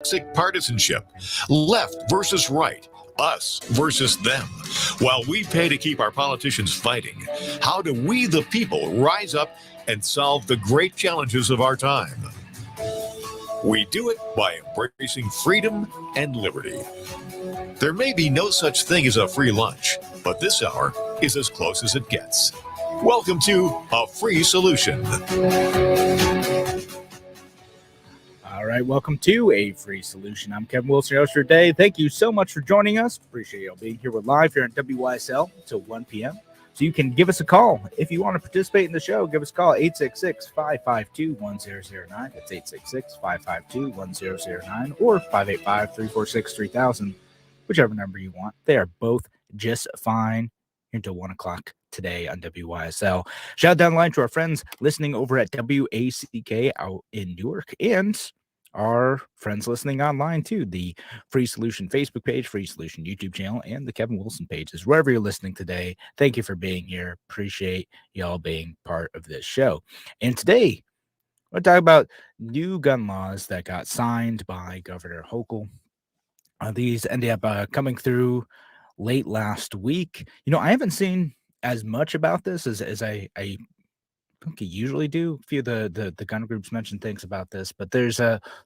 toxic partisanship, left versus right, us versus them. While we pay to keep our politicians fighting, how do we, the people, rise up and solve the great challenges of our time? We do it by embracing freedom and liberty. There may be no such thing as a free lunch, but this hour is as close as it gets. Welcome to A Free Solution. All right, welcome to A Free Solution. I'm Kevin Wilson, your host for today. Thank you so much for joining us. Appreciate you all being here. We're live here on WYSL until 1 p.m. So you can give us a call. If you want to participate in the show, give us a call, 866-552-1009. That's 866-552-1009 or 585-346-3000, whichever number you want. They are both just fine until 1 o'clock today on WYSL. Shout out down the line to our friends listening over at WACK out in Newark and our friends listening online too. The Free Solution Facebook page, Free Solution YouTube channel, and the Kevin Wilson pages. Wherever you're listening today, thank you for being here. Appreciate y'all being part of this show. And today, we're talking about new gun laws that got signed by Governor Hochul. These ended up coming through late last week. You know, I haven't seen as much about this as I think you usually do. A few of the gun groups mentioned things about this, but there's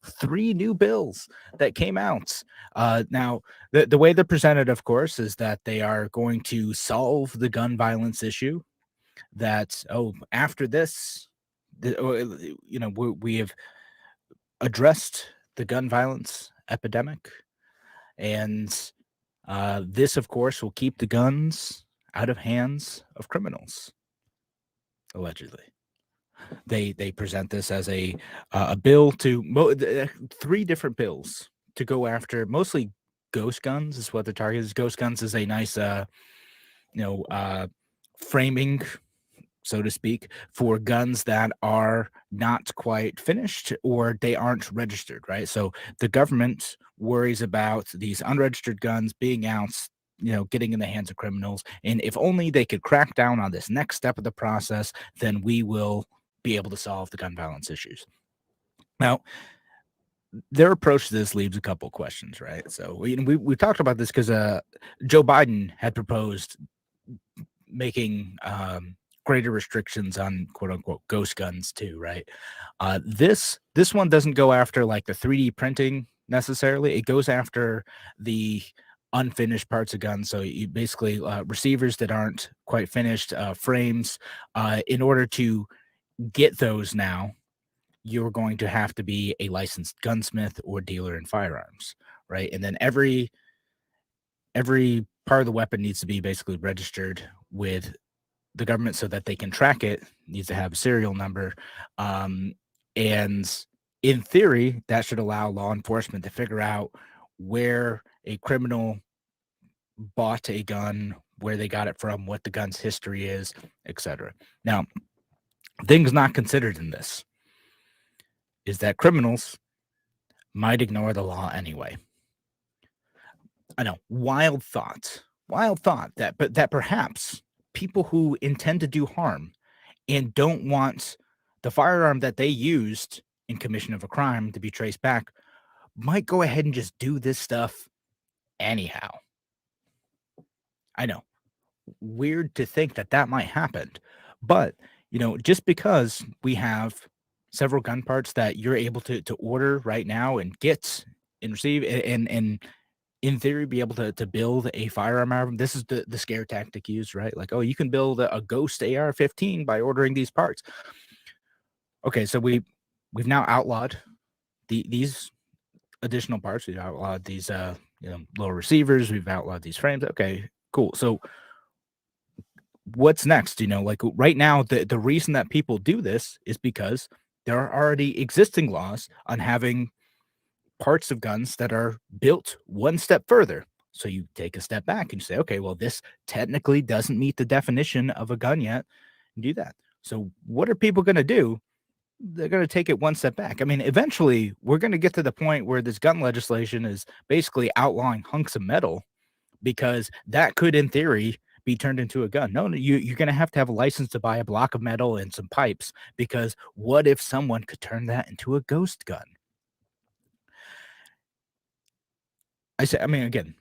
3 new bills that came out. Now, the way they're presented, of course, is that they are going to solve the gun violence issue. That, after this, we have addressed the gun violence epidemic, and this, of course, will keep the guns out of hands of criminals. Allegedly, they present this as a bill to 3 different bills to go after mostly ghost guns is what the target is. Ghost guns is a nice framing, so to speak, for guns that are not quite finished or they aren't registered, right? So the government worries about these unregistered guns being out, getting in the hands of criminals. And if only they could crack down on this next step of the process, then we will be able to solve the gun violence issues. Now, their approach to this leaves a couple of questions, right? So we talked about this because Joe Biden had proposed making greater restrictions on quote unquote ghost guns too, right? This one doesn't go after like the 3D printing necessarily. It goes after the unfinished parts of guns. So you basically receivers that aren't quite finished, frames. In order to get those now, you're going to have to be a licensed gunsmith or dealer in firearms, right? And then every part of the weapon needs to be basically registered with the government so that they can track it. Needs to have a serial number. And in theory, that should allow law enforcement to figure out where a criminal bought a gun, where they got it from, what the gun's history is, etc. Now, things not considered in this is that criminals might ignore the law anyway. I know, wild thought that perhaps people who intend to do harm and don't want the firearm that they used in commission of a crime to be traced back might go ahead and just do this stuff anyhow. I know, weird to think that might happen, but just because we have several gun parts that you're able to order right now and get and receive and in theory be able to build a firearm out of them. This is the scare tactic used, right? Like, you can build a ghost AR-15 by ordering these parts. Okay, so we've now outlawed these additional parts. We've outlawed these little receivers. We've outlawed these frames. Okay, cool. So what's next? Like right now, the reason that people do this is because there are already existing laws on having parts of guns that are built one step further. So you take a step back and you say, okay, well, this technically doesn't meet the definition of a gun yet, and do that. So what are people going to do? They're going to take it one step back. I mean, eventually we're going to get to the point where this gun legislation is basically outlawing hunks of metal, because that could, in theory, be turned into a gun. No, you're going to have a license to buy a block of metal and some pipes, because what if someone could turn that into a ghost gun? I mean, again,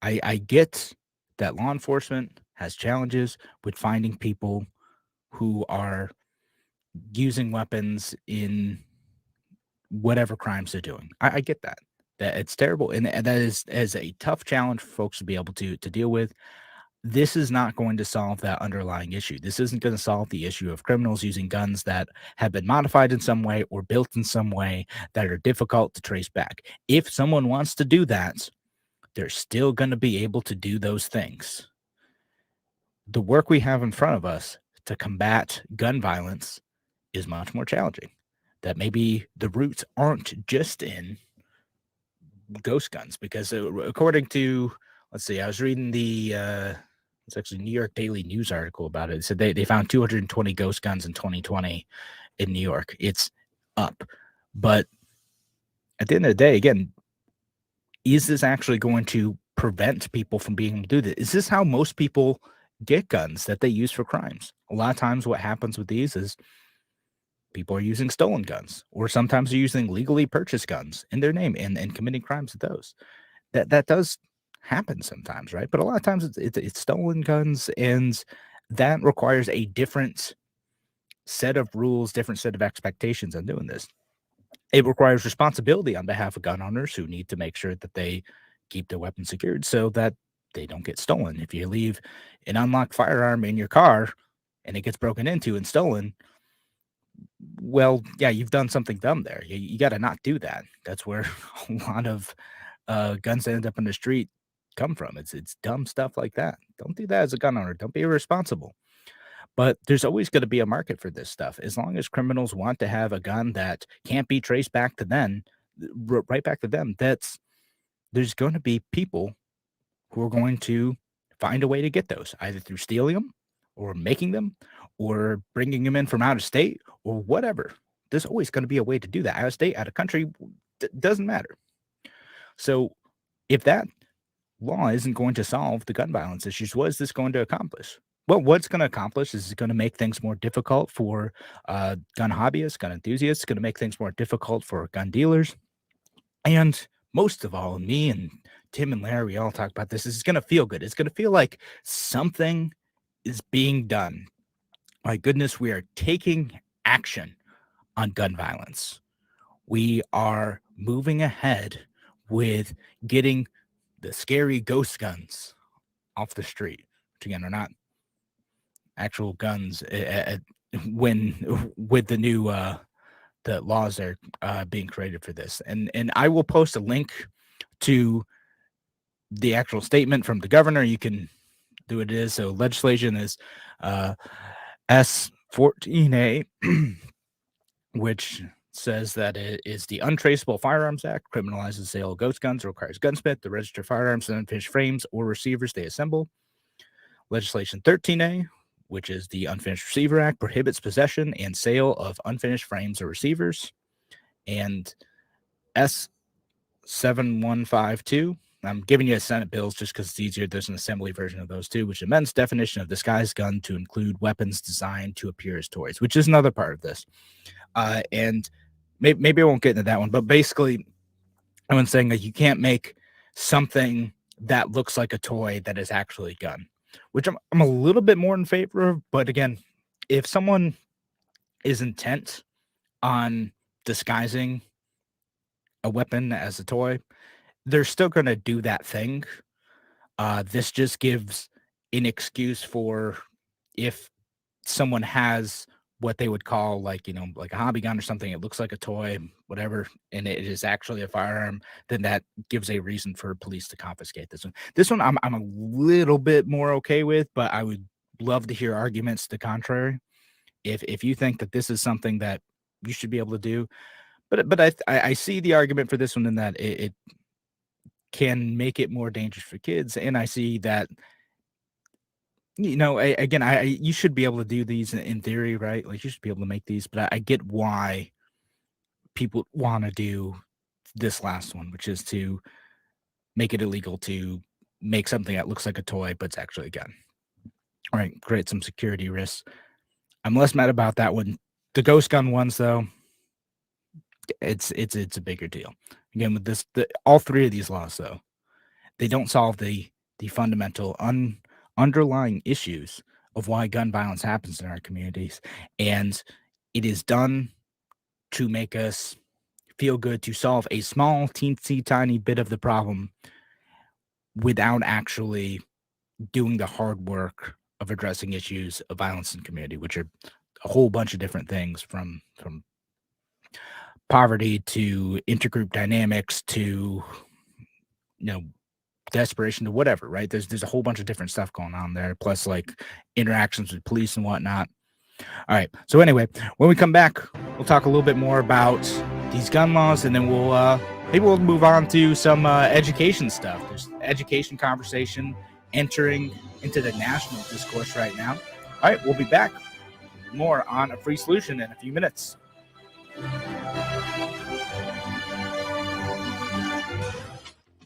I get that law enforcement has challenges with finding people who are using weapons in whatever crimes they're doing. I get that. That it's terrible, and that is a tough challenge for folks to be able to deal with. This is not going to solve that underlying issue. This isn't going to solve the issue of criminals using guns that have been modified in some way or built in some way that are difficult to trace back. If someone wants to do that, they're still going to be able to do those things. The work we have in front of us to combat gun violence is much more challenging. That maybe the roots aren't just in ghost guns, because according to, let's see, I was reading it's actually New York Daily News article about it. It said they found 220 ghost guns in 2020 in New York. It's up. But at the end of the day, again, is this actually going to prevent people from being able to do this? Is this how most people get guns that they use for crimes? A lot of times what happens with these is people are using stolen guns, or sometimes they're using legally purchased guns in their name and committing crimes with those. That does happen sometimes, right? But a lot of times it's stolen guns, and that requires a different set of rules, different set of expectations on doing this. It requires responsibility on behalf of gun owners who need to make sure that they keep their weapons secured so that they don't get stolen. If you leave an unlocked firearm in your car and it gets broken into and stolen, well, yeah, you've done something dumb there. You got to not do that. That's where a lot of guns that end up in the street come from. It's dumb stuff like that. Don't do that as a gun owner. Don't be irresponsible. But there's always going to be a market for this stuff. As long as criminals want to have a gun that can't be traced back to them, right back to them, there's going to be people who are going to find a way to get those, either through stealing them or making them or bringing them in from out of state or whatever. There's always going to be a way to do that. Out of state, out of country, doesn't matter. So if that law isn't going to solve the gun violence issues, what is this going to accomplish? Well, what's going to accomplish is going to make things more difficult for gun hobbyists, gun enthusiasts, going to make things more difficult for gun dealers. And most of all, me and Tim and Larry, we all talk about this. It's going to feel good. It's going to feel like something is being done. My goodness, we are taking action on gun violence. We are moving ahead with getting the scary ghost guns off the street, which again are not actual guns when with the new the laws that are being created for this. And I will post a link to the actual statement from the governor. You can do what it is. So legislation is S14A, which says that it is the Untraceable Firearms Act, criminalizes the sale of ghost guns, requires gunsmith to register firearms and unfinished frames or receivers they assemble. Legislation 13A, which is the Unfinished Receiver Act, prohibits possession and sale of unfinished frames or receivers. And S7152, I'm giving you a Senate bills just because it's easier. There's an assembly version of those too, which amends definition of disguised gun to include weapons designed to appear as toys, which is another part of this. And maybe I won't get into that one, but basically, I'm saying that you can't make something that looks like a toy that is actually a gun, which I'm a little bit more in favor of. But again, if someone is intent on disguising a weapon as a toy, they're still going to do that thing. This just gives an excuse for if someone has what they would call like a hobby gun or something, it looks like a toy, whatever, and it is actually a firearm, then that gives a reason for police to confiscate this one. This one I'm a little bit more okay with, but I would love to hear arguments to the contrary. If you think that this is something that you should be able to do, but I see the argument for this one in that it can make it more dangerous for kids, and I see that you should be able to do these in theory, right? Like you should be able to make these, but I get why people want to do this last one, which is to make it illegal to make something that looks like a toy, but it's actually a gun. All right, create some security risks. I'm less mad about that one. The ghost gun ones, though, it's a bigger deal. Again, with this, all three of these laws, though, they don't solve the fundamental underlying issues of why gun violence happens in our communities. And it is done to make us feel good, to solve a small, teensy tiny bit of the problem without actually doing the hard work of addressing issues of violence in the community, which are a whole bunch of different things, from poverty to intergroup dynamics to, desperation to whatever, right? There's a whole bunch of different stuff going on there, plus like interactions with police and whatnot. All right. So anyway, when we come back, we'll talk a little bit more about these gun laws, and then maybe we'll move on to some education stuff. There's education conversation entering into the national discourse right now. All right, we'll be back. More on A Free Solution in a few minutes.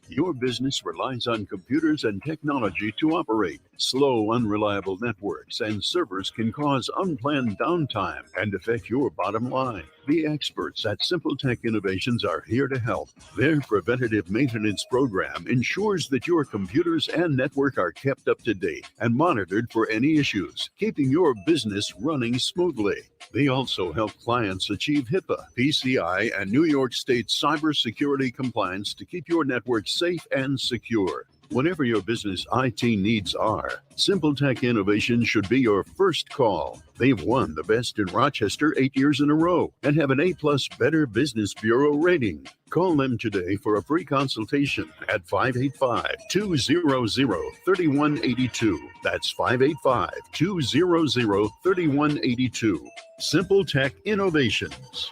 Your business relies on computers and technology to operate. Slow, unreliable networks and servers can cause unplanned downtime and affect your bottom line. The experts at Simple Tech Innovations are here to help. Their preventative maintenance program ensures that your computers and network are kept up to date and monitored for any issues, keeping your business running smoothly. They also help clients achieve HIPAA, PCI, and New York State cybersecurity compliance to keep your network safe and secure. Whatever your business IT needs are, Simple Tech Innovations should be your first call. They've won the Best in Rochester 8 years in a row and have an A+ Better Business Bureau rating. Call them today for a free consultation at 585-200-3182. That's 585-200-3182. Simple Tech Innovations.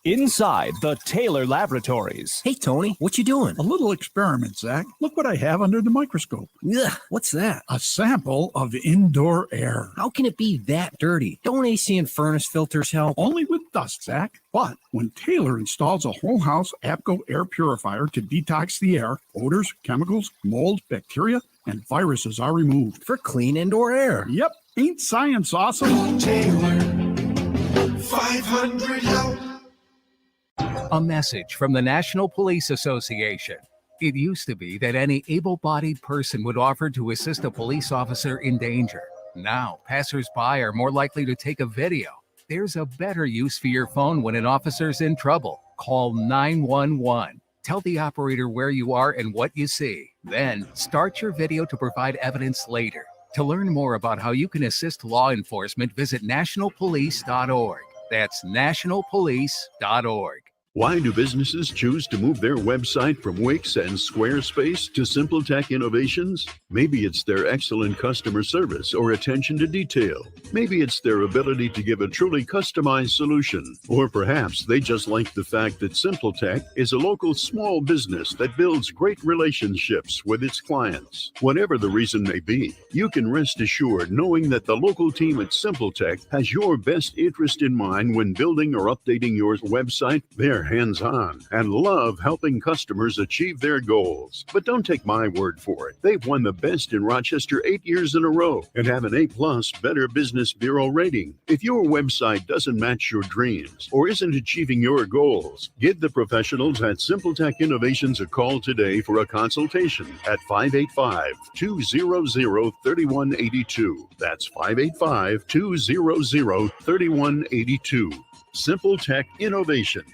Inside the Taylor Laboratories. Hey, Tony, what you doing? A little experiment, Zach. Look what I have under the microscope. Ugh, what's that? A sample of indoor air. How can it be that dirty? Don't AC and furnace filters help? Only with dust, Zach. But when Taylor installs a whole house APCO air purifier to detox the air, odors, chemicals, mold, bacteria, and viruses are removed. For clean indoor air. Yep. Ain't science awesome? Taylor, 500 help. A message from the National Police Association. It used to be that any able-bodied person would offer to assist a police officer in danger. Now, passers-by are more likely to take a video. There's a better use for your phone when an officer's in trouble. Call 911. Tell the operator where you are and what you see. Then, start your video to provide evidence later. To learn more about how you can assist law enforcement, visit nationalpolice.org. That's nationalpolice.org. Why do businesses choose to move their website from Wix and Squarespace to Simple Tech Innovations? Maybe it's their excellent customer service or attention to detail. Maybe it's their ability to give a truly customized solution. Or perhaps they just like the fact that Simple Tech is a local small business that builds great relationships with its clients. Whatever the reason may be, you can rest assured knowing that the local team at Simple Tech has your best interest in mind when building or updating your website. They're hands-on and love helping customers achieve their goals. But don't take my word for it. They've won the Best in Rochester 8 years in a row and have an A+ Better Business Bureau rating. If your website doesn't match your dreams or isn't achieving your goals, give the professionals at Simple Tech Innovations a call today for a consultation at 585-200-3182. That's 585-200-3182. Simple Tech Innovations.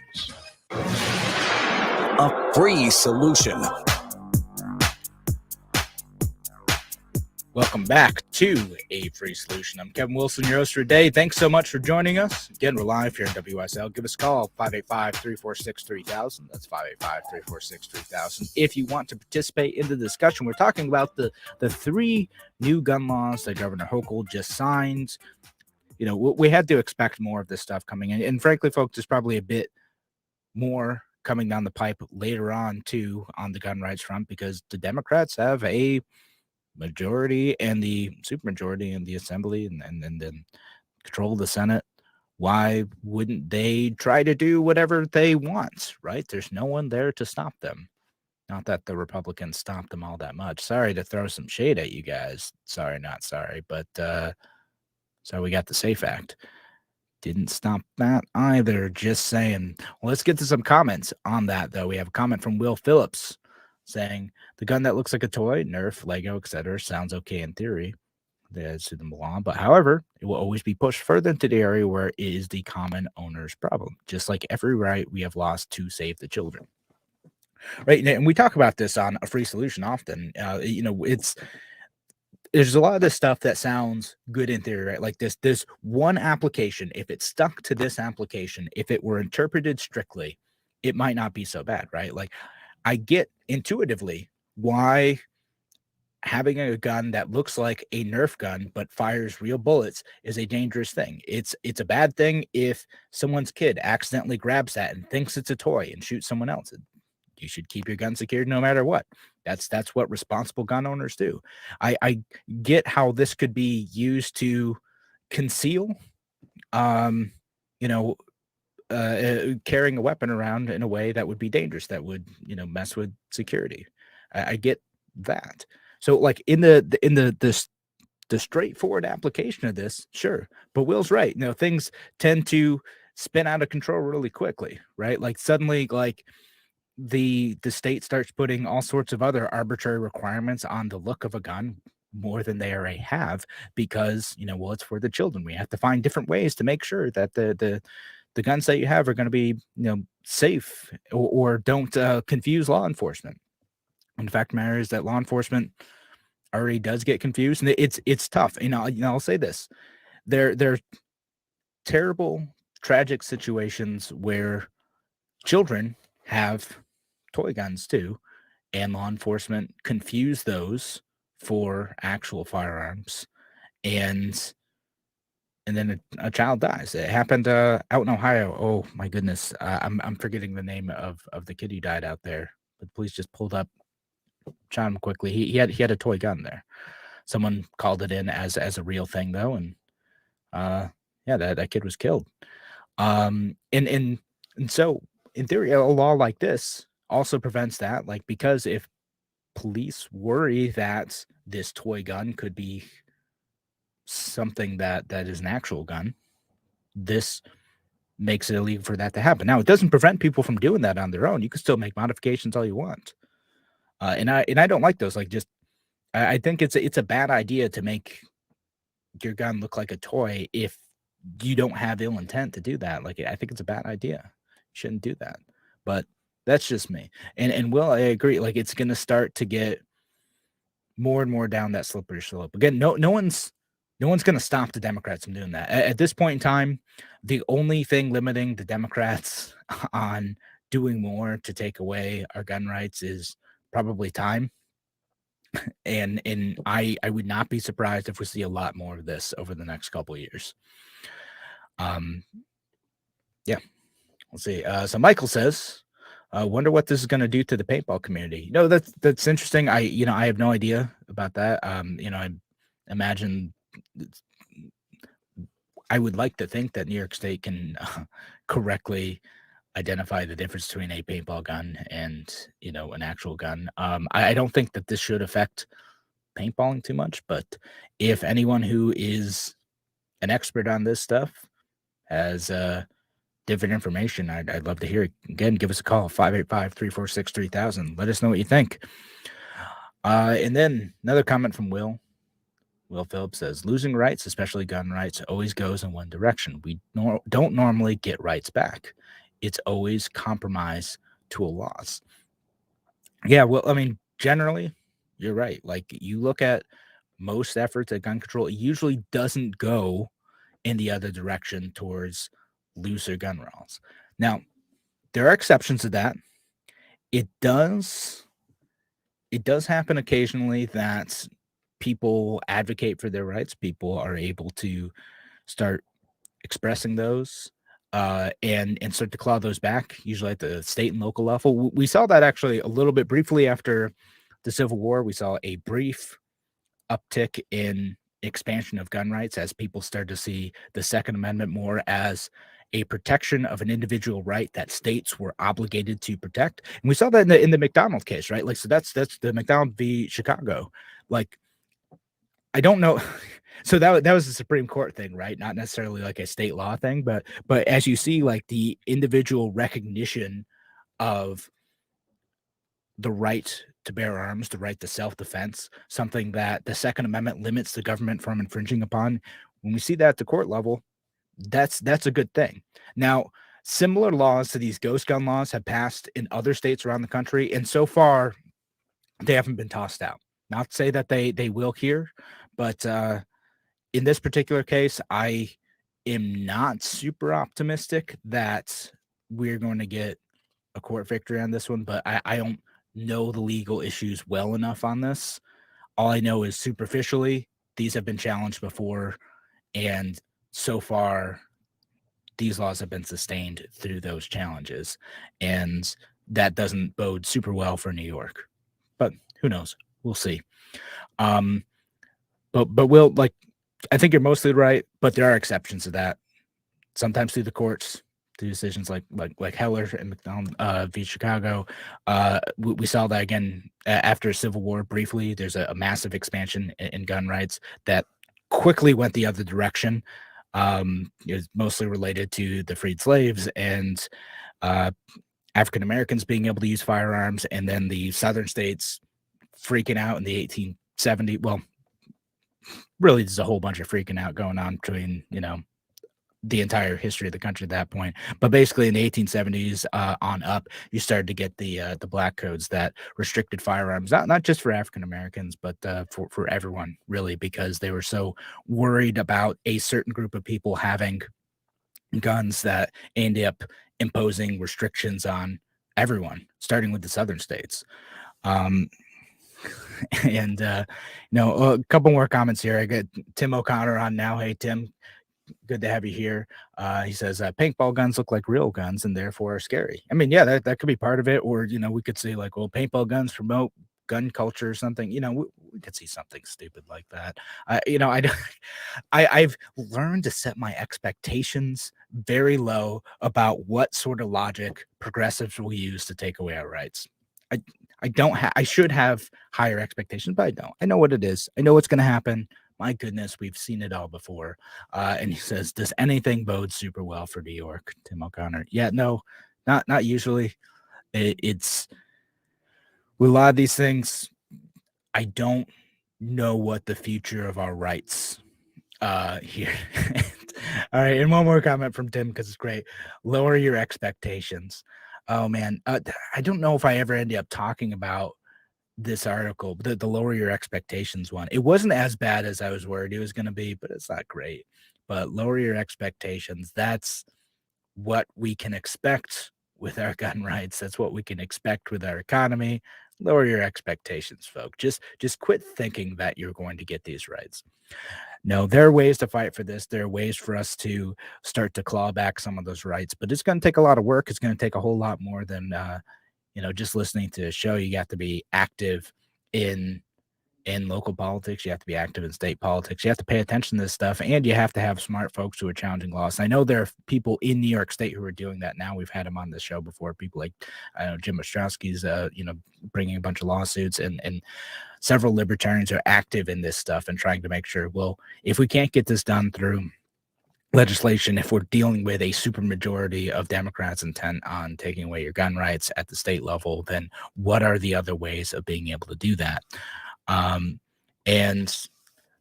A free solution. Welcome back to A Free Solution. I'm Kevin Wilson, your host for today. Thanks so much for joining us. Again, we're live here in WSL. Give us a call, 585-346-3000. That's 585-346-3000. If you want to participate in the discussion, we're talking about the three new gun laws that Governor Hochul just signed. You know, we had to expect more of this stuff coming in. And frankly, folks, there's probably a bit more coming down the pipe later on, too, on the gun rights front, because the Democrats have a majority and the supermajority in the Assembly and then control the Senate. Why wouldn't they try to do whatever they want, right? There's no one there to stop them. Not that the Republicans stopped them all that much. Sorry to throw some shade at you guys. Sorry, not sorry, but so we got the SAFE Act. Didn't stop that either. Just saying. Well, let's get to some comments on that, though. We have a comment from Will Phillips saying the gun that looks like a toy, Nerf, Lego, etc., sounds okay in theory. That's to the law, but however, it will always be pushed further into the area where it is the common owner's problem. Just like every right we have lost to save the children. Right, and we talk about this on A Free Solution often. There's a lot of this stuff that sounds good in theory, right? Like this one application, if it stuck to this application, if it were interpreted strictly, it might not be so bad, right? Like I get intuitively why having a gun that looks like a Nerf gun but fires real bullets is a dangerous thing. It's a bad thing if someone's kid accidentally grabs that and thinks it's a toy and shoots someone else. You should keep your gun secured no matter what. That's what responsible gun owners do. I get how this could be used to conceal, carrying a weapon around in a way that would be dangerous, that would mess with security. I get that. So like in the straightforward application of this, sure. But Will's right. Things tend to spin out of control really quickly, right? Like suddenly, like the state starts putting all sorts of other arbitrary requirements on the look of a gun more than they already have because, it's for the children. We have to find different ways to make sure that the guns that you have are going to be, safe or don't confuse law enforcement. And the fact of the matter is that law enforcement already does get confused, and it's tough. I'll say this: there are terrible, tragic situations where children have toy guns too, and law enforcement confuse those for actual firearms, and then a child dies. It happened out in Ohio. Oh my goodness, I'm forgetting the name of the kid who died out there. But police just pulled up, shot him quickly. He had a toy gun there. Someone called it in as a real thing though, and that kid was killed. And so in theory, a law like this also prevents that, like, because if police worry that this toy gun could be something that is an actual gun, this makes it illegal for that to happen. Now, it doesn't prevent people from doing that on their own. You can still make modifications all you want. And I don't like those. Like, I think it's a bad idea to make your gun look like a toy if you don't have ill intent to do that. Like, I think it's a bad idea. You shouldn't do that. But that's just me. And Will, I agree. Like, it's going to start to get more and more down that slippery slope. Again, no one's going to stop the Democrats from doing that. At this point in time, the only thing limiting the Democrats on doing more to take away our gun rights is probably time. And I would not be surprised if we see a lot more of this over the next couple of years. Yeah, we'll see. So Michael says, wonder what this is going to do to the paintball community. That's interesting. I have no idea about that. I imagine I would like to think that New York State can correctly identify the difference between a paintball gun and an actual gun. I don't think that this should affect paintballing too much, but if anyone who is an expert on this stuff has different information, I'd love to hear it. Again, give us a call, 585-346-3000. Let us know what you think. And then another comment from Will Phillips says, losing rights, especially gun rights, always goes in one direction. We don't normally get rights back. It's always compromise to a loss. Yeah, well, I mean, generally, you're right. Like, you look at most efforts at gun control, it usually doesn't go in the other direction towards looser gun laws. Now, there are exceptions to that. It does happen occasionally that people advocate for their rights. People are able to start expressing those and start to claw those back, usually at the state and local level. We saw that actually a little bit briefly after the Civil War. We saw a brief uptick in expansion of gun rights as people started to see the Second Amendment more as a protection of an individual right that states were obligated to protect. And we saw that in the McDonald case, right? Like, so that's the McDonald v. Chicago. Like, I don't know. So that was a Supreme Court thing, right? Not necessarily like a state law thing, but as you see, like the individual recognition of the right to bear arms, the right to self-defense, something that the Second Amendment limits the government from infringing upon. When we see that at the court level, that's a good thing. Now, similar laws to these ghost gun laws have passed in other states around the country, and so far they haven't been tossed out. Not to say that they will here, but in this particular case, I am not super optimistic that we're going to get a court victory on this one, but I don't know the legal issues well enough on this. All I know is superficially, these have been challenged before, and so far, these laws have been sustained through those challenges, and that doesn't bode super well for New York. But who knows? We'll see. But we'll like. I think you're mostly right, but there are exceptions to that. Sometimes through the courts, through decisions like Heller and McDonald v. Chicago. We saw that again after Civil War briefly. There's a massive expansion in gun rights that quickly went the other direction. It was mostly related to the freed slaves and African Americans being able to use firearms, and then the southern states freaking out in the 1870s. Well, really, there's a whole bunch of freaking out going on between, the entire history of the country at that point. But basically in the 1870s on up, you started to get the black codes that restricted firearms, not just for African Americans, but for everyone, really, because they were so worried about a certain group of people having guns that ended up imposing restrictions on everyone, starting with the southern states. And a couple more comments here. I got Tim O'Connor on now. Hey, Tim, good to have you here. He says paintball guns look like real guns and therefore are scary. I mean, yeah, that could be part of it. Or, we could say like, well, paintball guns promote gun culture or something. We could see something stupid like that. I've learned to set my expectations very low about what sort of logic progressives will use to take away our rights. I should have higher expectations, but I don't. I know what it is. I know what's going to happen. My goodness, we've seen it all before. And he says, does anything bode super well for New York, Tim O'Connor? Yeah, no, not usually. It's with a lot of these things, I don't know what the future of our rights here. All right, and one more comment from Tim, because it's great. Lower your expectations. Oh, man. I don't know if I ever ended up talking about this article, the lower your expectations one. It wasn't as bad as I was worried it was going to be, but it's not great. But lower your expectations. That's what we can expect with our gun rights. That's what we can expect with our economy. Lower your expectations, folks. Just quit thinking that you're going to get these rights. No, there are ways to fight for this. There are ways for us to start to claw back some of those rights, but it's going to take a lot of work. It's going to take a whole lot more than, just listening to a show. You got to be active in local politics. You have to be active in state politics. You have to pay attention to this stuff, and you have to have smart folks who are challenging laws. I know there are people in New York State who are doing that now. We've had them on the show before. People like, Jim Ostrowski's, bringing a bunch of lawsuits, and several libertarians are active in this stuff and trying to make sure, well, if we can't get this done through legislation, if we're dealing with a supermajority of Democrats intent on taking away your gun rights at the state level, then what are the other ways of being able to do that?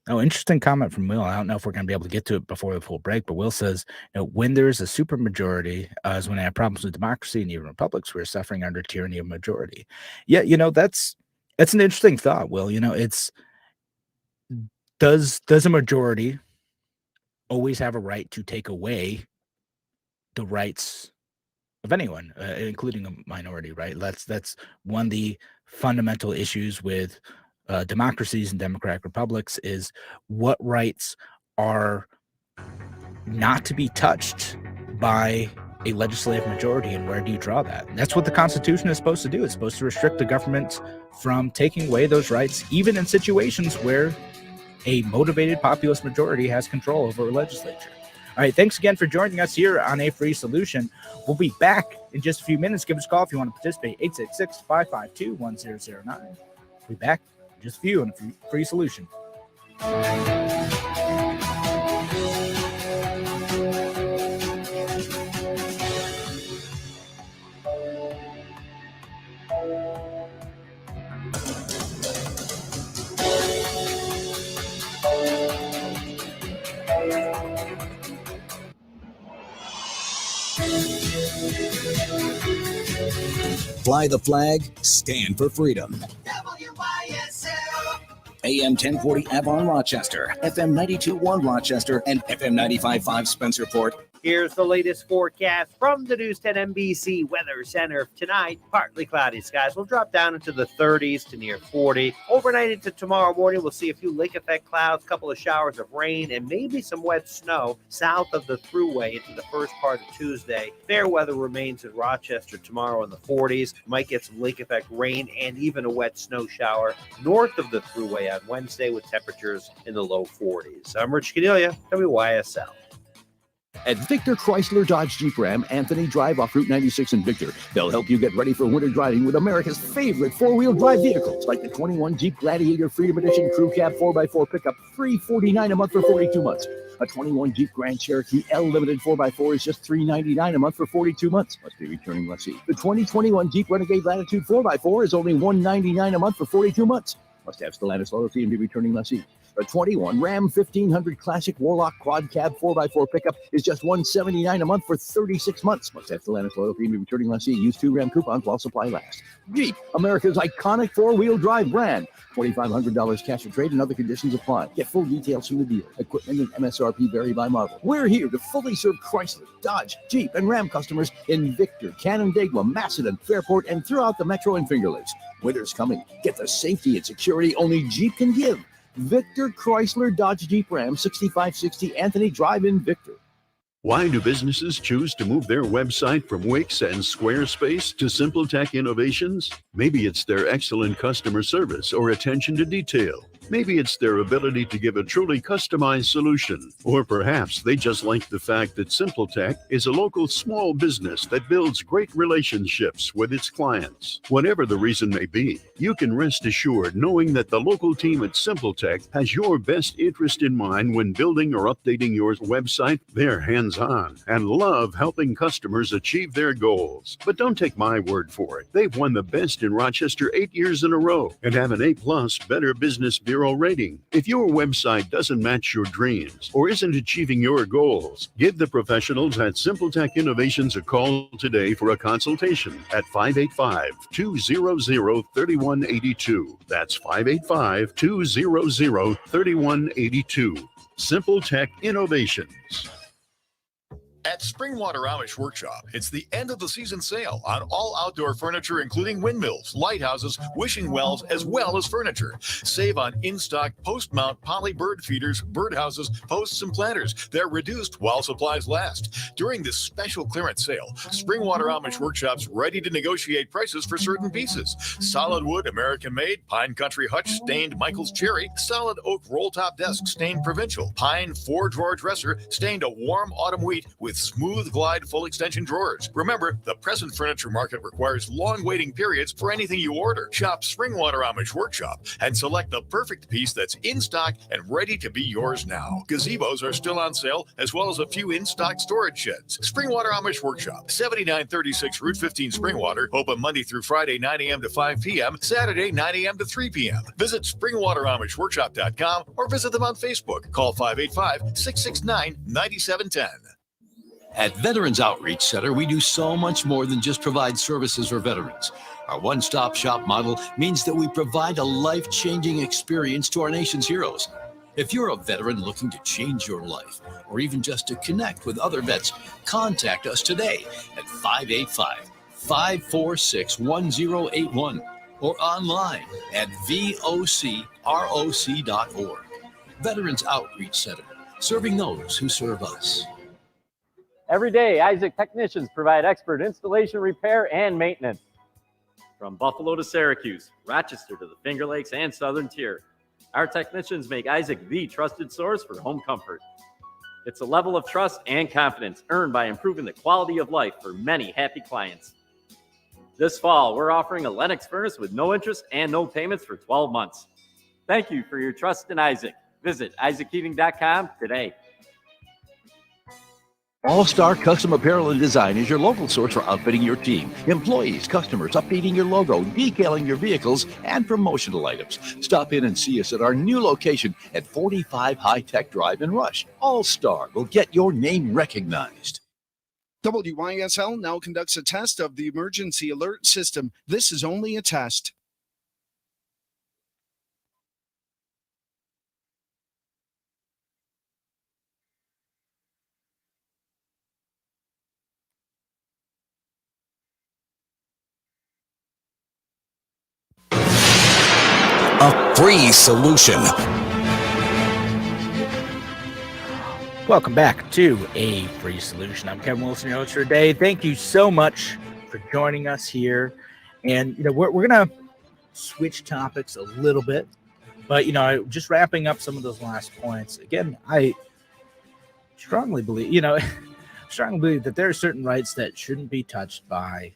Interesting comment from Will. I don't know if we're going to be able to get to it before the full break, but Will says, when there's a supermajority is when I have problems with democracy and even republics, we're suffering under tyranny of majority. Yeah, that's an interesting thought, Will. It's does a majority always have a right to take away the rights of anyone, including a minority, right? That's one of the fundamental issues with democracies and democratic republics is what rights are not to be touched by a legislative majority, and where do you draw that? And that's what the Constitution is supposed to do. It's supposed to restrict the government from taking away those rights, even in situations where a motivated populist majority has control over a legislature. All right, thanks again for joining us here on A Free Solution. We'll be back in just a few minutes. Give us a call if you want to participate, 866-552-1009. We'll be back in just a few on A Free Solution. Fly the flag, stand for freedom. AM 1040 Avon Rochester, FM 92.1 Rochester, and FM 95.5 Spencerport. Here's the latest forecast from the News 10 NBC Weather Center. Tonight, partly cloudy skies will drop down into the 30s to near 40. Overnight into tomorrow morning, we'll see a few lake effect clouds, a couple of showers of rain, and maybe some wet snow south of the Thruway into the first part of Tuesday. Fair weather remains in Rochester tomorrow in the 40s. Might get some lake effect rain and even a wet snow shower north of the Thruway on Wednesday with temperatures in the low 40s. I'm Rich Cornelia, WYSL. At Victor Chrysler Dodge Jeep Ram, Anthony Drive off Route 96 in Victor. They'll help you get ready for winter driving with America's favorite four-wheel drive vehicles, like the 21 Jeep Gladiator Freedom Edition Crew Cab 4x4 pickup, $349 a month for 42 months. A 21 Jeep Grand Cherokee L Limited 4x4 is just $399 a month for 42 months. Must be returning lessee. The 2021 Jeep Renegade Latitude 4x4 is only $199 a month for 42 months. Must have Stellantis loyalty and be returning lessee. A 21 Ram 1500 Classic Warlock Quad Cab 4x4 pickup is just $179 a month for 36 months. Must have Stellantis loyalty and be returning lessee. Use 2 Ram coupons while supply lasts. Jeep, America's iconic four-wheel drive brand. $2,500 cash or trade and other conditions apply. Get full details from the dealer. Equipment and MSRP vary by model. We're here to fully serve Chrysler, Dodge, Jeep, and Ram customers in Victor, Canandaigua, Macedon, Fairport, and throughout the Metro and Finger Lakes. Winter's coming. Get the safety and security only Jeep can give. Victor Chrysler Dodge Jeep Ram 6560 Anthony Drive in Victor. Why do businesses choose to move their website from Wix and Squarespace to SimpleTech Innovations? Maybe it's their excellent customer service or attention to detail. Maybe it's their ability to give a truly customized solution. Or perhaps they just like the fact that SimpleTech is a local small business that builds great relationships with its clients. Whatever the reason may be, you can rest assured knowing that the local team at SimpleTech has your best interest in mind when building or updating your website. They're hands-on and love helping customers achieve their goals. But don't take my word for it. They've won the best in Rochester 8 years in a row and have an A+ Better Business Bureau rating. If your website doesn't match your dreams or isn't achieving your goals, give the professionals at SimpleTech Innovations a call today for a consultation at 585-200-3182. That's 585-200-3182. SimpleTech Innovations. At Springwater Amish Workshop, it's the end of the season sale on all outdoor furniture, including windmills, lighthouses, wishing wells, as well as furniture. Save on in-stock post-mount poly bird feeders, birdhouses, posts, and planters. They're reduced while supplies last. During this special clearance sale, Springwater Amish Workshop's ready to negotiate prices for certain pieces. Solid wood, American-made, pine country hutch, stained Michael's cherry, solid oak roll-top desk, stained provincial, pine 4-drawer dresser, stained a warm autumn wheat with smooth glide full extension drawers. Remember, the present furniture market requires long waiting periods for anything you order. Shop Springwater Amish Workshop and select the perfect piece that's in stock and ready to be yours now. Gazebos are still on sale, as well as a few in-stock storage sheds. Springwater Amish Workshop, 7936 Route 15 Springwater, open Monday through Friday 9 a.m. to 5 p.m., Saturday 9 a.m. to 3 p.m. Visit SpringwaterAmishWorkshop.com or visit them on Facebook. Call 585-669-9710. At Veterans Outreach Center, we do so much more than just provide services for veterans. Our one-stop shop model means that we provide a life-changing experience to our nation's heroes. If you're a veteran looking to change your life, or even just to connect with other vets, contact us today at 585-546-1081 or online at vocroc.org. Veterans Outreach Center, serving those who serve us. Every day, Isaac technicians provide expert installation, repair, and maintenance. From Buffalo to Syracuse, Rochester to the Finger Lakes and Southern Tier, our technicians make Isaac the trusted source for home comfort. It's a level of trust and confidence earned by improving the quality of life for many happy clients. This fall, we're offering a Lennox furnace with no interest and no payments for 12 months. Thank you for your trust in Isaac. Visit isaacheating.com today. All-Star Custom Apparel and Design is your local source for outfitting your team, employees, customers, updating your logo, decaling your vehicles, and promotional items. Stop in and see us at our new location at 45 High Tech Drive in Rush. All-Star will get your name recognized. WYSL now conducts a test of the emergency alert system. This is only a test. A free solution. Welcome back to A Free Solution. I'm Kevin Wilson, your host for today. Thank you so much for joining us here. And, we're going to switch topics a little bit. But, just wrapping up some of those last points. Again, I strongly believe, that there are certain rights that shouldn't be touched by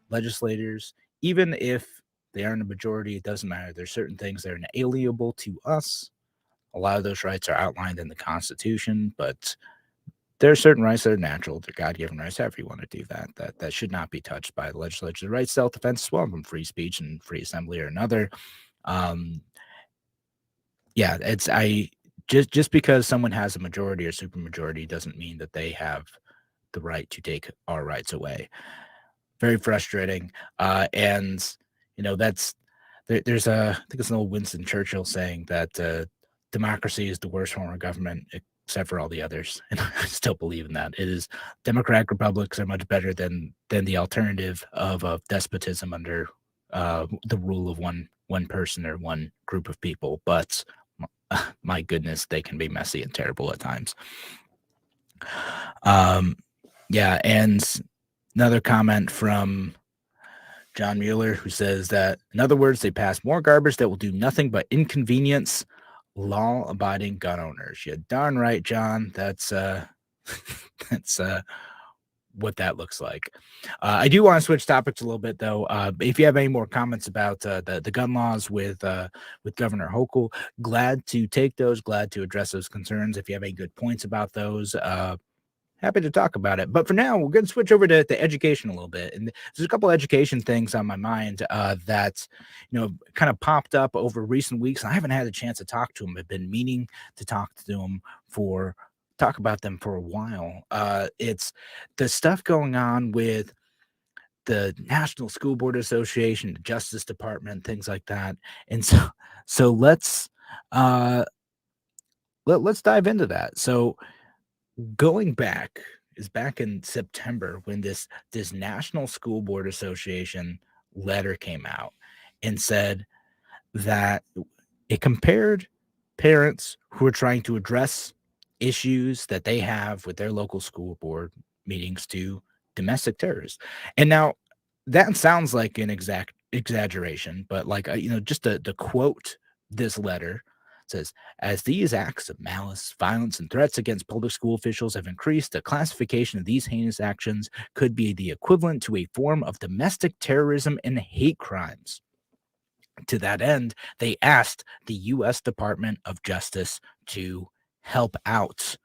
legislators, even if they aren't a majority. It doesn't matter. There's certain things that are inalienable to us. A lot of those rights are outlined in the Constitution, but there are certain rights that are natural. They're God-given rights. However you want to do that should not be touched by the legislature. The right to self-defense is one of them. Free speech and free assembly are another. Just because someone has a majority or supermajority doesn't mean that they have the right to take our rights away. Very frustrating. There's I think it's an old Winston Churchill saying that democracy is the worst form of government except for all the others. And I still believe in that. It is democratic republics are much better than the alternative of despotism under the rule of one person or one group of people. But my goodness, they can be messy and terrible at times. And another comment from John Mueller, who says that, in other words, they pass more garbage that will do nothing but inconvenience law-abiding gun owners. You're darn right, John. That's what that looks like. I do want to switch topics a little bit, though. If you have any more comments about the gun laws with Governor Hochul, glad to take those, glad to address those concerns. If you have any good points about those, happy to talk about it. But for now, we're going to switch over to education a little bit. And there's a couple education things on my mind that, kind of popped up over recent weeks. And I haven't had a chance to talk to them. I've been meaning to talk about them for a while. It's the stuff going on with the National School Board Association, the Justice Department, things like that. And so let's dive into that. So going back in September when this National School Board Association letter came out and said that it compared parents who are trying to address issues that they have with their local school board meetings to domestic terrorists. And now that sounds like an exact exaggeration, but just to quote this letter, says, as these acts of malice, violence, and threats against public school officials have increased, the classification of these heinous actions could be the equivalent to a form of domestic terrorism and hate crimes. To that end, they asked the U.S. Department of Justice to help out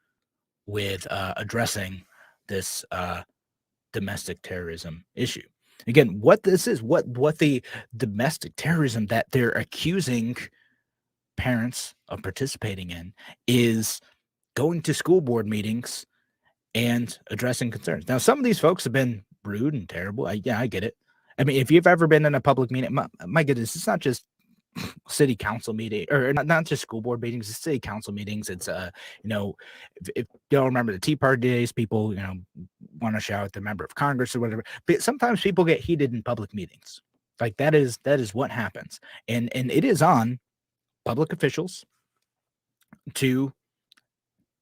with addressing this domestic terrorism issue. Again, what this is, what the domestic terrorism that they're accusing parents of participating in is going to school board meetings and addressing concerns. Now, some of these folks have been rude and terrible. I get it. I mean, if you've ever been in a public meeting, my goodness, it's not just city council meeting or not just school board meetings, it's city council meetings. It's, if you don't remember the Tea Party days, people, want to shout at the member of Congress or whatever, but sometimes people get heated in public meetings. Like that is what happens. And it is on public officials to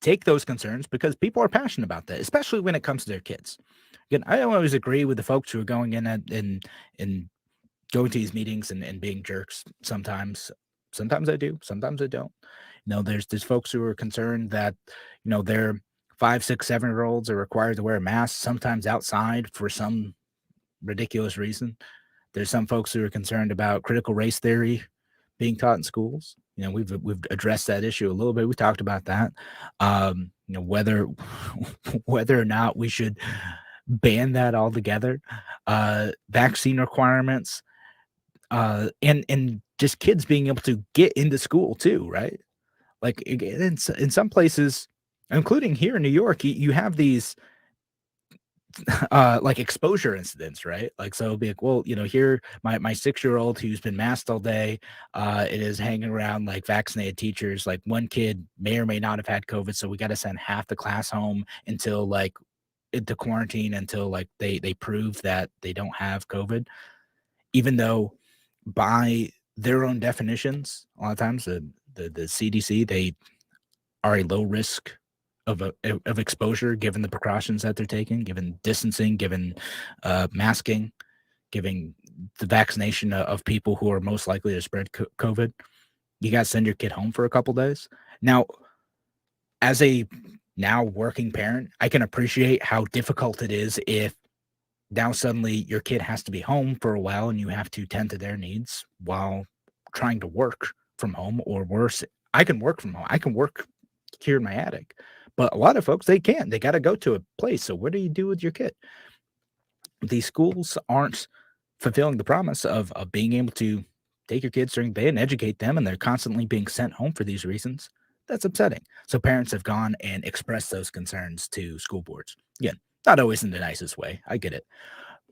take those concerns because people are passionate about that, especially when it comes to their kids. Again, I don't always agree with the folks who are going in and going to these meetings and being jerks sometimes. Sometimes I do, sometimes I don't. There's folks who are concerned that, their 5, 6, 7-year-olds are required to wear a mask, sometimes outside for some ridiculous reason. There's some folks who are concerned about critical race theory being taught in schools. We've addressed that issue a little bit. We talked about that. Whether or not we should ban that altogether, vaccine requirements, and just kids being able to get into school too, right? Like in some places, including here in New York, you have these like exposure incidents, right? Like, so it'll be like, well, here my 6-year-old who's been masked all day, it is hanging around like vaccinated teachers. Like one kid may or may not have had COVID, so we got to send half the class home until like into quarantine until like they prove that they don't have COVID, even though by their own definitions, a lot of times the CDC, they are a low risk of exposure, given the precautions that they're taking, given distancing, given masking, given the vaccination of people who are most likely to spread COVID. You got to send your kid home for a couple days. Now, as a now working parent, I can appreciate how difficult it is if now suddenly your kid has to be home for a while and you have to tend to their needs while trying to work from home, or worse, I can work from home. I can work here in my attic. But a lot of folks, they can't. They got to go to a place. So what do you do with your kid? These schools aren't fulfilling the promise of being able to take your kids during the day and educate them, and they're constantly being sent home for these reasons. That's upsetting. So parents have gone and expressed those concerns to school boards. Again, not always in the nicest way. I get it.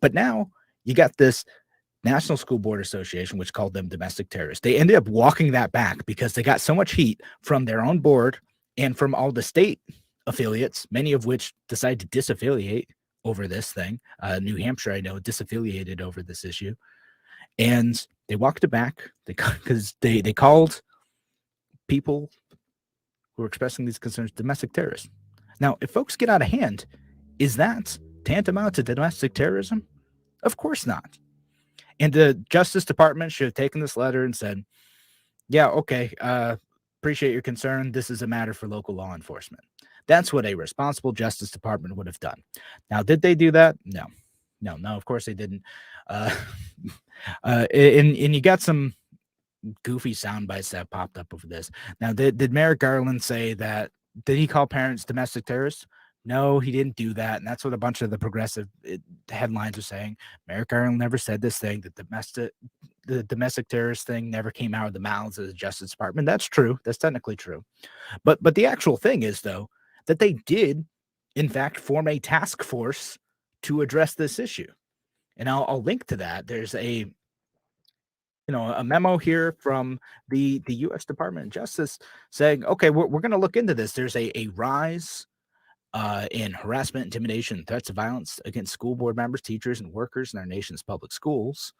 But now you got this National School Board Association, which called them domestic terrorists. They ended up walking that back because they got so much heat from their own board and from all the state affiliates, many of which decided to disaffiliate over this thing. New Hampshire, I know, disaffiliated over this issue. And they walked it back because they called people who are expressing these concerns domestic terrorists. Now, if folks get out of hand, is that tantamount to domestic terrorism? Of course not. And the Justice Department should have taken this letter and said, yeah, okay, appreciate your concern. This is a matter for local law enforcement. That's what a responsible Justice Department would have done. Now, did they do that? No, of course they didn't. And you got some goofy sound bites that popped up over this. Now, did Merrick Garland say that? Did he call parents domestic terrorists? No, he didn't do that. And that's what a bunch of the progressive headlines are saying. Merrick Garland never said this thing, that the domestic terrorist thing never came out of the mouths of the Justice Department. That's true. That's technically true. But the actual thing is, though, that they did, in fact, form a task force to address this issue. And I'll link to that. There's a memo here from the U.S. Department of Justice saying, okay, we're going to look into this. There's a rise in harassment, intimidation, threats of violence against school board members, teachers, and workers in our nation's public schools.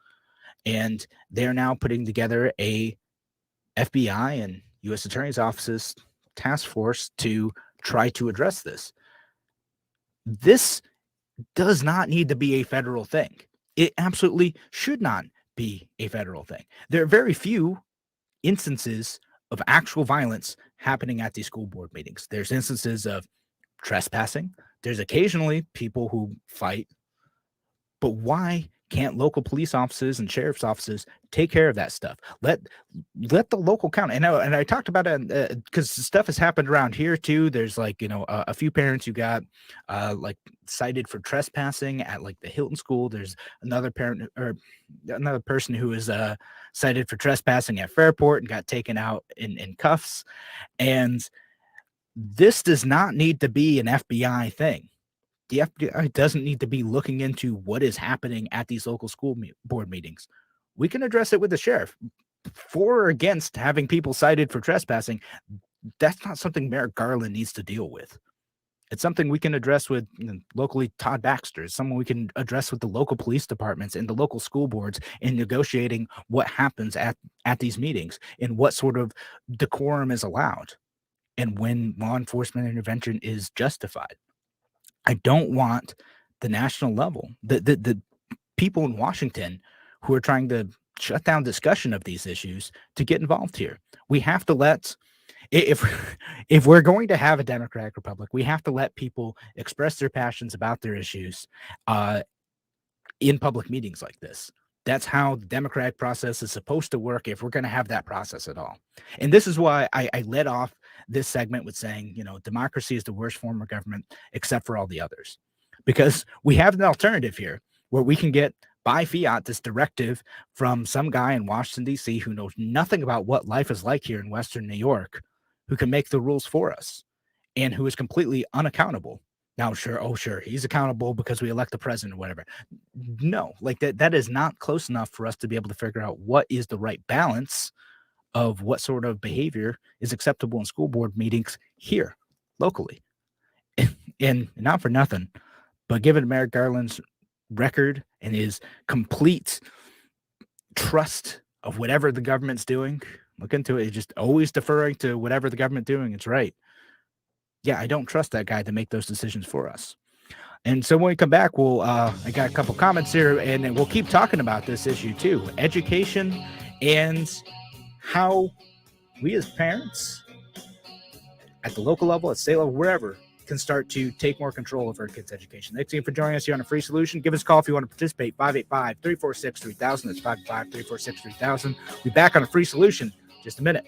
And they're now putting together a FBI and U.S. Attorney's Office's task force to try to address this. This does not need to be a federal thing. It absolutely should not be a federal thing. There are very few instances of actual violence happening at these school board meetings. There's instances of trespassing. There's occasionally people who fight. But why can't local police offices and sheriff's offices take care of that stuff? Let the local county. And I talked about it because stuff has happened around here too. There's a few parents who got cited for trespassing at like the Hilton School. There's another parent or another person who was cited for trespassing at Fairport and got taken out in cuffs. And this does not need to be an FBI thing. The FBI doesn't need to be looking into what is happening at these local school board meetings. We can address it with the sheriff. For or against having people cited for trespassing, that's not something Merrick Garland needs to deal with. It's something we can address with locally Todd Baxter. It's something we can address with the local police departments and the local school boards in negotiating what happens at these meetings and what sort of decorum is allowed and when law enforcement intervention is justified. I don't want the national level, the people in Washington who are trying to shut down discussion of these issues to get involved here. We have to let, if we're going to have a democratic republic, we have to let people express their passions about their issues in public meetings like this. That's how the democratic process is supposed to work if we're going to have that process at all. And this is why I led off this segment with saying, democracy is the worst form of government except for all the others. Because we have an alternative here where we can get by fiat this directive from some guy in Washington, D.C. who knows nothing about what life is like here in Western New York, who can make the rules for us and who is completely unaccountable Now, sure, he's accountable because we elect the president or whatever. No, like that is not close enough for us to be able to figure out what is the right balance of what sort of behavior is acceptable in school board meetings here locally. And not for nothing, but given Merrick Garland's record and his complete trust of whatever the government's doing, look into it, just always deferring to whatever the government doing, it's right. Yeah, I don't trust that guy to make those decisions for us. And so when we come back, I got a couple comments here, and we'll keep talking about this issue too. Education and how we as parents at the local level, at state level, wherever, can start to take more control of our kids' education. Thanks again for joining us here on A Free Solution. Give us a call if you want to participate, 585-346-3000. That's 585-346-3000. We'll be back on A Free Solution in just a minute.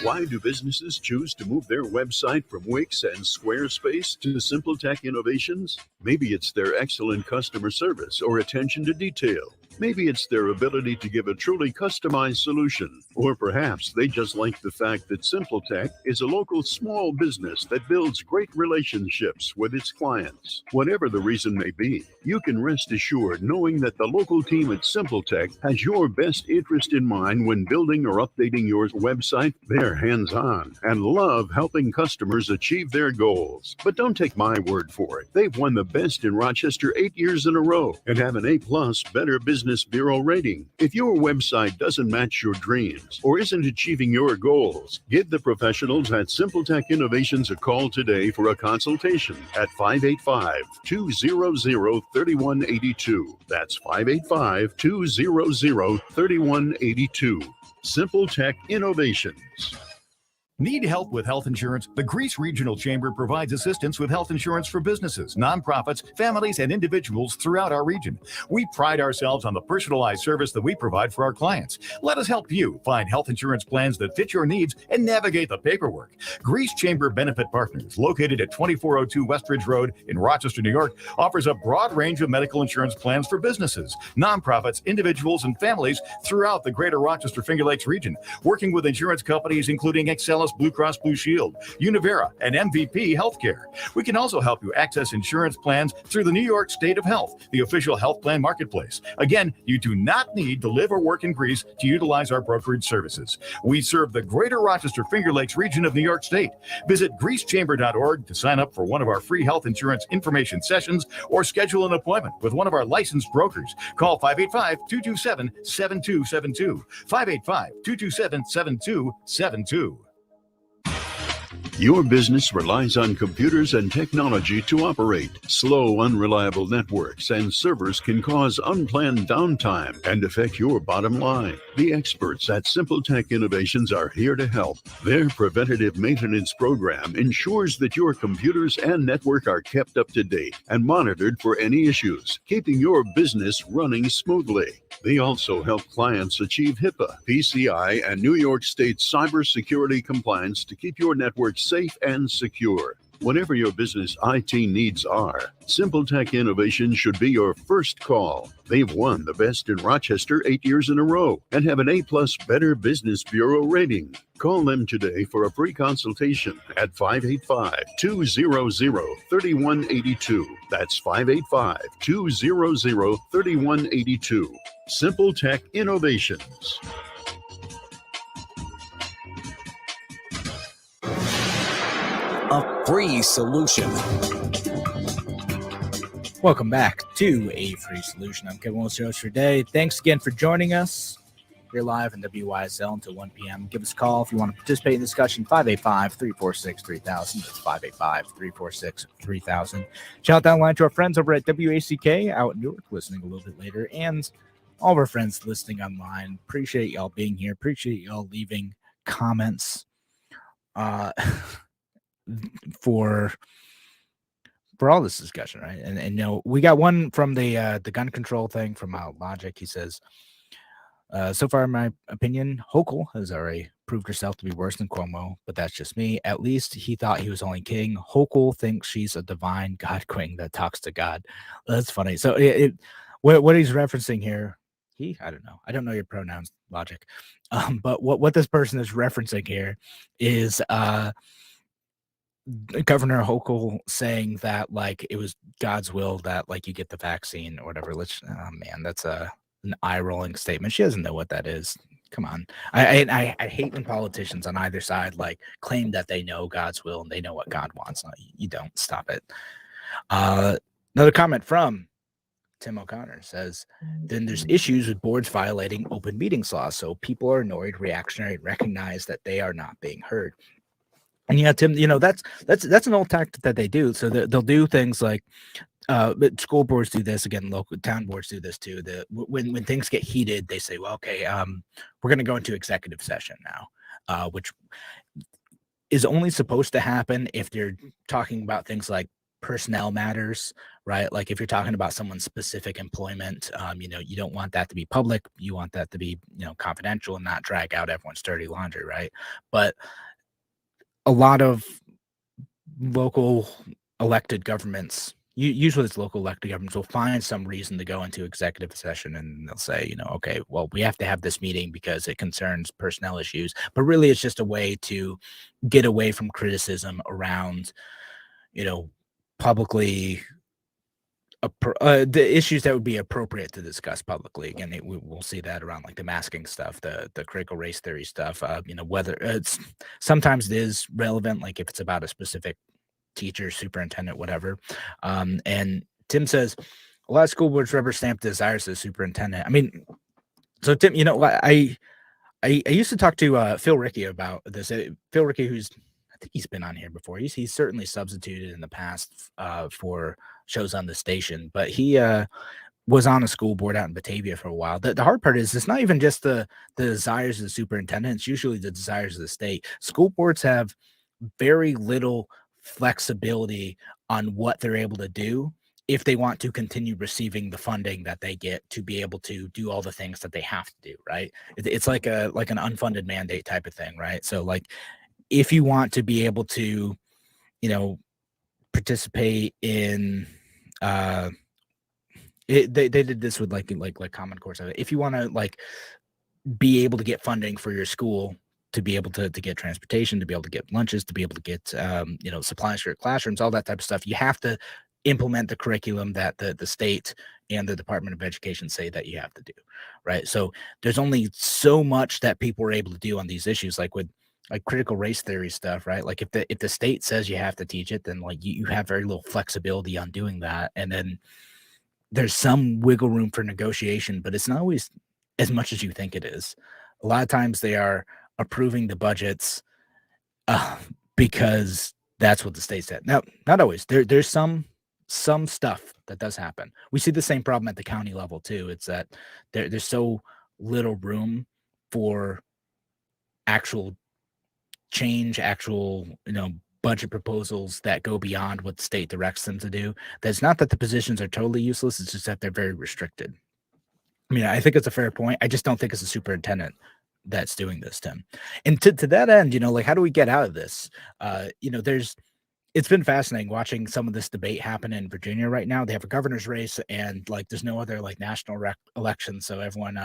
Why do businesses choose to move their website from Wix and Squarespace to Simple Tech Innovations? Maybe it's their excellent customer service or attention to detail. Maybe it's their ability to give a truly customized solution. Or perhaps they just like the fact that Simple Tech is a local small business that builds great relationships with its clients. Whatever the reason may be, you can rest assured knowing that the local team at Simple Tech has your best interest in mind when building or updating your website. They're hands-on and love helping customers achieve their goals. But don't take my word for it. They've won the best in Rochester 8 years in a row and have an A+ Better Business Bureau rating. If your website doesn't match your dreams or isn't achieving your goals, give the professionals at Simple Tech Innovations a call today for a consultation at 585-200-3182. That's 585-200-3182. Simple Tech Innovations. Need help with health insurance? The Greece Regional Chamber provides assistance with health insurance for businesses, nonprofits, families, and individuals throughout our region. We pride ourselves on the personalized service that we provide for our clients. Let us help you find health insurance plans that fit your needs and navigate the paperwork. Greece Chamber Benefit Partners, located at 2402 Westridge Road in Rochester, New York, offers a broad range of medical insurance plans for businesses, nonprofits, individuals, and families throughout the greater Rochester Finger Lakes region, working with insurance companies including Excelis Blue Cross Blue Shield, Univera, and MVP Healthcare. We can also help you access insurance plans through the New York State of Health, the official health plan marketplace. Again, you do not need to live or work in Greece to utilize our brokerage services. We serve the greater Rochester Finger Lakes region of New York State. Visit greecechamber.org to sign up for one of our free health insurance information sessions or schedule an appointment with one of our licensed brokers. Call 585-227-7272. 585-227-7272. Your business relies on computers and technology to operate. Slow, unreliable networks and servers can cause unplanned downtime and affect your bottom line. The experts at Simple Tech Innovations are here to help. Their preventative maintenance program ensures that your computers and network are kept up to date and monitored for any issues, keeping your business running smoothly. They also help clients achieve HIPAA, PCI, and New York State cybersecurity compliance to keep your network safe and secure. Whatever your business IT needs are, Simple Tech Innovation should be your first call. They've won the best in Rochester 8 years in a row and have an A+ Better Business Bureau rating. Call them today for a free consultation at 585-200-3182. That's 585-200-3182. Simple Tech Innovations. A Free Solution. Welcome back to A Free Solution. I'm Kevin Willis, your host for today. Thanks again for joining us. We're live in WYSL until 1 p.m. Give us a call if you want to participate in the discussion, 585-346-3000. That's 585-346-3000. Shout out line to our friends over at WACK out in Newark, listening a little bit later, and all of our friends listening online. Appreciate y'all being here. Appreciate y'all leaving comments for all this discussion, right? And you know, we got one from the gun control thing from Logic. He says, so far, in my opinion, Hochul has already proved herself to be worse than Cuomo, but that's just me. At least he thought he was only king. Hochul thinks she's a divine God queen that talks to God. That's funny. So what he's referencing here, I don't know. I don't know your pronouns logic. But what this person is referencing here is Governor Hochul saying that like it was God's will that like you get the vaccine or whatever. Oh man, that's an eye rolling statement. She doesn't know what that is. Come on. I hate when politicians on either side like claim that they know God's will and they know what God wants. No, you don't. Stop it. Another comment from Tim O'Connor says, then there's issues with boards violating open meetings law. So people are annoyed, reactionary, and recognize that they are not being heard. And yeah, Tim, that's an old tactic that they do. So they'll do things like, but school boards do this again. Local town boards do this too. When things get heated, they say, well, okay, we're going to go into executive session now, which is only supposed to happen if they're talking about things like personnel matters, right? Like if you're talking about someone's specific employment, you don't want that to be public. You want that to be, confidential and not drag out everyone's dirty laundry, right? But a lot of local elected governments, usually it's local elected governments, will find some reason to go into executive session and they'll say, okay, well, we have to have this meeting because it concerns personnel issues. But really, it's just a way to get away from criticism around, publicly the issues that would be appropriate to discuss publicly. Again, we'll see that around like the masking stuff, the critical race theory stuff, whether it's sometimes it is relevant, like if it's about a specific teacher, superintendent, whatever. And Tim says a lot of school boards rubber stamp desires of the superintendent. I mean, so Tim, I used to talk to Phil Rickey about this. Phil Rickey, I think he's been on here before. He's certainly substituted in the past for shows on the station, but he was on a school board out in Batavia for a while. The hard part is it's not even just the desires of the superintendent. It's usually the desires of the state. School boards have very little flexibility on what they're able to do if they want to continue receiving the funding that they get to be able to do all the things that they have to do, right? It's like an unfunded mandate type of thing, right? So like if you want to be able to, participate in they did this with like Common Core. If you want to like be able to get funding for your school, to be able to get transportation, to be able to get lunches, to be able to get supplies for your classrooms, all that type of stuff, you have to implement the curriculum that the state and the Department of Education say that you have to do, right? So there's only so much that people are able to do on these issues, like with like critical race theory stuff, right? Like if the state says you have to teach it, then like you have very little flexibility on doing that. And then there's some wiggle room for negotiation, but it's not always as much as you think it is. A lot of times they are approving the budgets because that's what the state said. Now, not always. There's some stuff that does happen. We see the same problem at the county level too. It's that there's so little room for actual change, budget proposals that go beyond what the state directs them to do. That's not that the positions are totally useless. It's just that they're very restricted. I mean, I think it's a fair point. I just don't think it's a superintendent that's doing this, Tim. And to that end, like, how do we get out of this? It's been fascinating watching some of this debate happen in Virginia right now. They have a governor's race and like there's no other like national election. So everyone,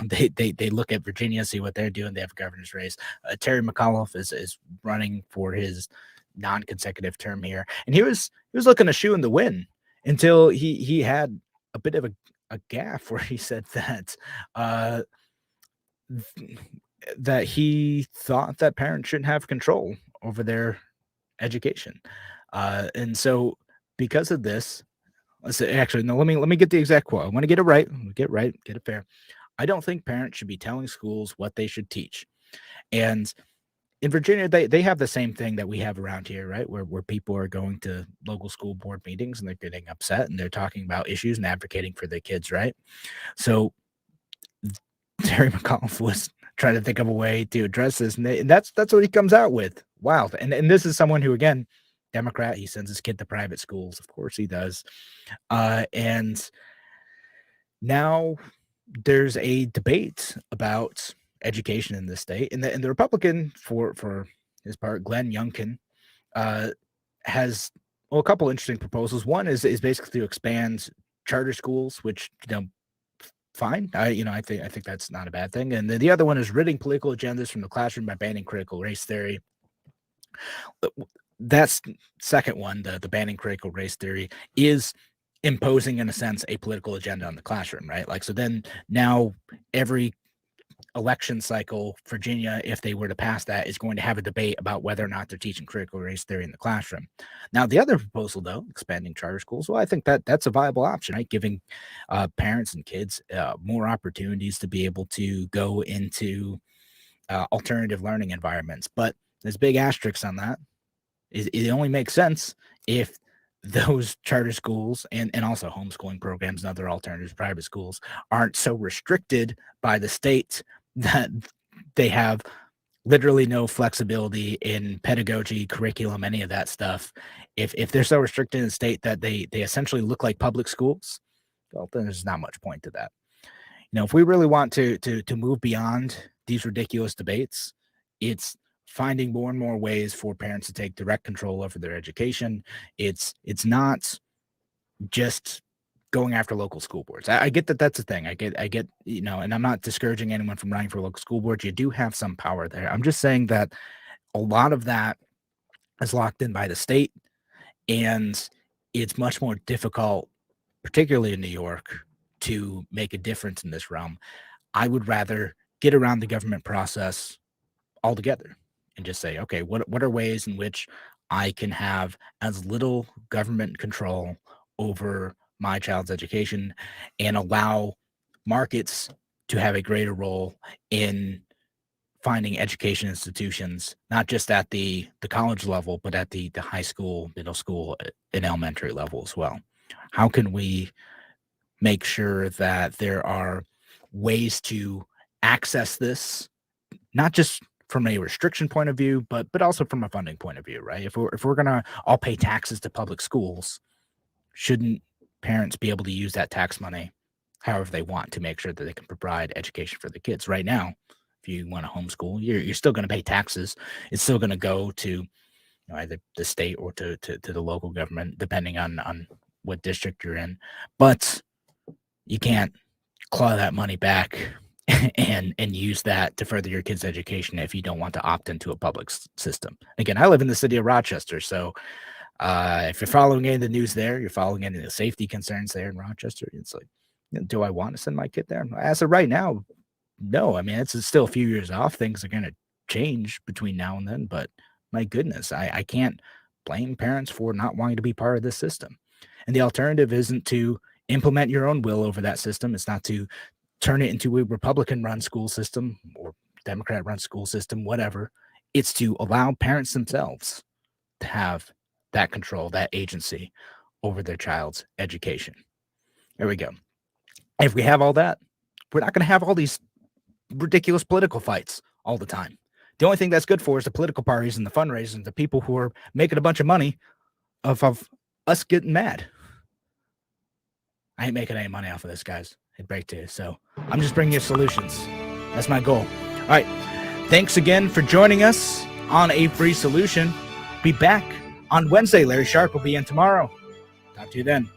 they look at Virginia, see what they're doing. They have a governor's race. Terry McAuliffe is running for his non-consecutive term here. And he was looking to shoe in the win until he had a bit of a gaffe where he said that he thought that parents shouldn't have control over their education. And so because of this, actually, no, let me get the exact quote. I want to get it right. Get it fair. I don't think parents should be telling schools what they should teach. And in Virginia, they have the same thing that we have around here, right? Where people are going to local school board meetings and they're getting upset and they're talking about issues and advocating for their kids, right? So Terry McAuliffe was trying to think of a way to address this, and that's what he comes out with. Wow. And this is someone who, again, Democrat, he sends his kid to private schools. Of course he does. And now there's a debate about education in this state. And the Republican, for his part, Glenn Youngkin, has a couple interesting proposals. One is basically to expand charter schools, which fine. I think that's not a bad thing. And then the other one is ridding political agendas from the classroom by banning critical race theory. That's second one, the banning critical race theory, is imposing, in a sense, a political agenda on the classroom, right? Like, so then now every election cycle, Virginia, if they were to pass that, is going to have a debate about whether or not they're teaching critical race theory in the classroom. Now, the other proposal, though, expanding charter schools, well, I think that's a viable option, right? Giving parents and kids more opportunities to be able to go into alternative learning environments. But there's big asterisks on that. It only makes sense if those charter schools and also homeschooling programs and other alternative private schools aren't so restricted by the state that they have literally no flexibility in pedagogy, curriculum, any of that stuff. If they're so restricted in the state that they essentially look like public schools, well, then there's not much point to that. If we really want to move beyond these ridiculous debates, it's finding more and more ways for parents to take direct control over their education. It's not just going after local school boards. I get that that's a thing. I get, and I'm not discouraging anyone from running for local school boards. You do have some power there. I'm just saying that a lot of that is locked in by the state, and it's much more difficult, particularly in New York, to make a difference in this realm. I would rather get around the government process altogether and just say, okay, what are ways in which I can have as little government control over my child's education and allow markets to have a greater role in finding education institutions, not just at the college level, but at the high school, middle school, and elementary level as well. How can we make sure that there are ways to access this, not just from a restriction point of view, but also from a funding point of view, right? If we're gonna all pay taxes to public schools, shouldn't parents be able to use that tax money however they want to make sure that they can provide education for the kids? Right now, if you want to homeschool, you're still going to pay taxes. It's still going to go to either the state or to the local government, depending on what district you're in. But you can't claw that money back and use that to further your kids' education if you don't want to opt into a public system. Again, I live in the city of Rochester, so if you're following any of the news there, you're following any of the safety concerns there in Rochester, it's like, do I want to send my kid there? As of right now, no. I mean, it's still a few years off. Things are going to change between now and then, but my goodness, I can't blame parents for not wanting to be part of this system. And the alternative isn't to implement your own will over that system. It's not to turn it into a Republican-run school system or Democrat-run school system, whatever. It's to allow parents themselves to have that control, that agency over their child's education. There we go. If we have all that, we're not going to have all these ridiculous political fights all the time. The only thing that's good for is the political parties and the fundraisers and the people who are making a bunch of money of us getting mad. I ain't making any money off of this, guys. I'd break to you. So I'm just bringing you solutions. That's my goal. All right. Thanks again for joining us on A Free Solution. Be back on Wednesday. Larry Sharp will be in tomorrow. Talk to you then.